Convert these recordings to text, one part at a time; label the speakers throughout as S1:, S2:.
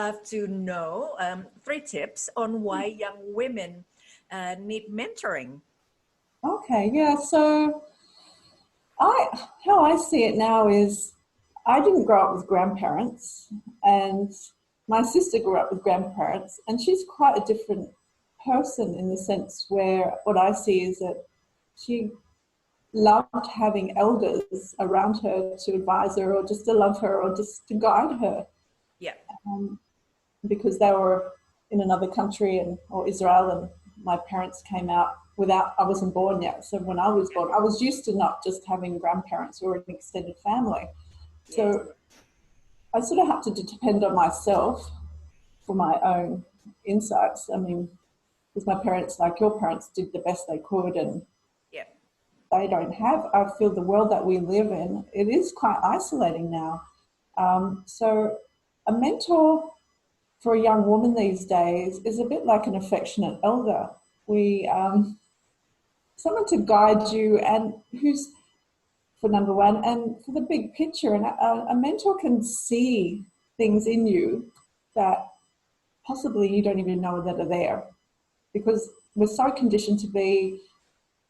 S1: love to know 3 tips on why young women need mentoring.
S2: Okay, yeah. So how I see it now is I didn't grow up with grandparents, and my sister grew up with grandparents, and she's quite a different person in the sense where what I see is that she loved having elders around her to advise her or just to love her or just to guide her.
S1: Yeah.
S2: Because they were in another country or Israel, and my parents came out I wasn't born yet. So when I was born, I was used to not just having grandparents or an extended family.
S1: Yes.
S2: So I sort of have to depend on myself for my own insights. I mean, because my parents, like your parents, did the best they could, and they don't have, I feel the world that we live in, it is quite isolating now. So a mentor for a young woman these days is a bit like an affectionate elder. Someone to guide you, and who's, for number one, and for the big picture. And a mentor can see things in you that possibly you don't even know that are there, because we're so conditioned to be,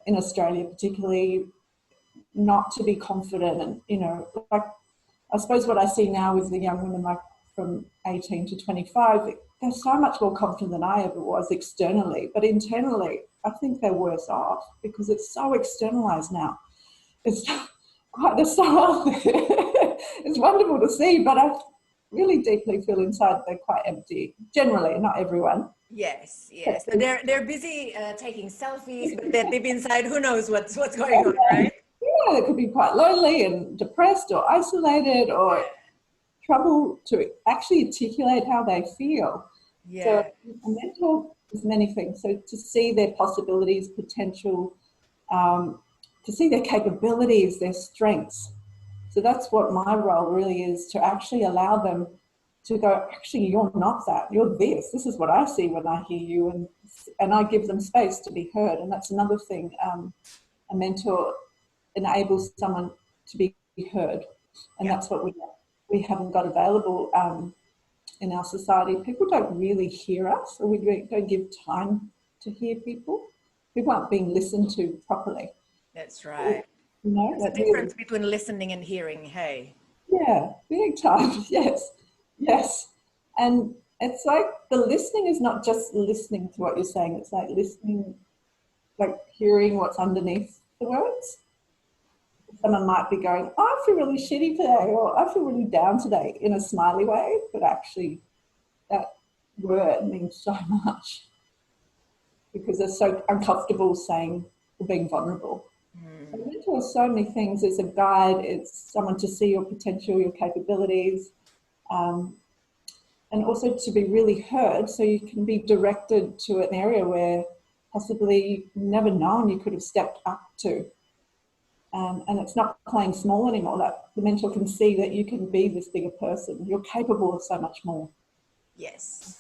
S2: in Australia particularly, not to be confident. And, you know, like, I suppose what I see now is the young women, like from 18 to 25, they're so much more confident than I ever was externally, but internally, I think they're worse off because it's so externalized now. It's quite the style. It's wonderful to see, but I really deeply feel inside they're quite empty. Generally, not everyone.
S1: Yes, yes. So they're busy taking selfies, but they're deep inside, who knows what's going on, right?
S2: Yeah, they could be quite lonely and depressed or isolated or trouble to actually articulate how they feel.
S1: Yeah.
S2: So a mentor is many things. So to see their possibilities, potential, to see their capabilities, their strengths. So that's what my role really is, to actually allow them to go, actually, you're not that, you're this. This is what I see when I hear you, and I give them space to be heard. And that's another thing. A mentor enables someone to be heard, and that's what we haven't got available in our society. People don't really hear us, or we don't give time to hear people. People aren't being listened to properly.
S1: That's right.
S2: You know,
S1: there's a difference between listening and hearing. Hey.
S2: Yeah, big time. Yes. And it's like the listening is not just listening to what you're saying. It's like listening, like hearing what's underneath the words. Someone might be going, oh, I feel really shitty today, or I feel really down today, in a smiley way, but actually that word means so much because they're so uncomfortable saying or being vulnerable. So a mentor is so many things. It's a guide, it's someone to see your potential, your capabilities, and also to be really heard, so you can be directed to an area where possibly you've never known you could have stepped up to. And it's not playing small anymore. That the mentor can see that you can be this bigger person. You're capable of so much more.
S1: Yes.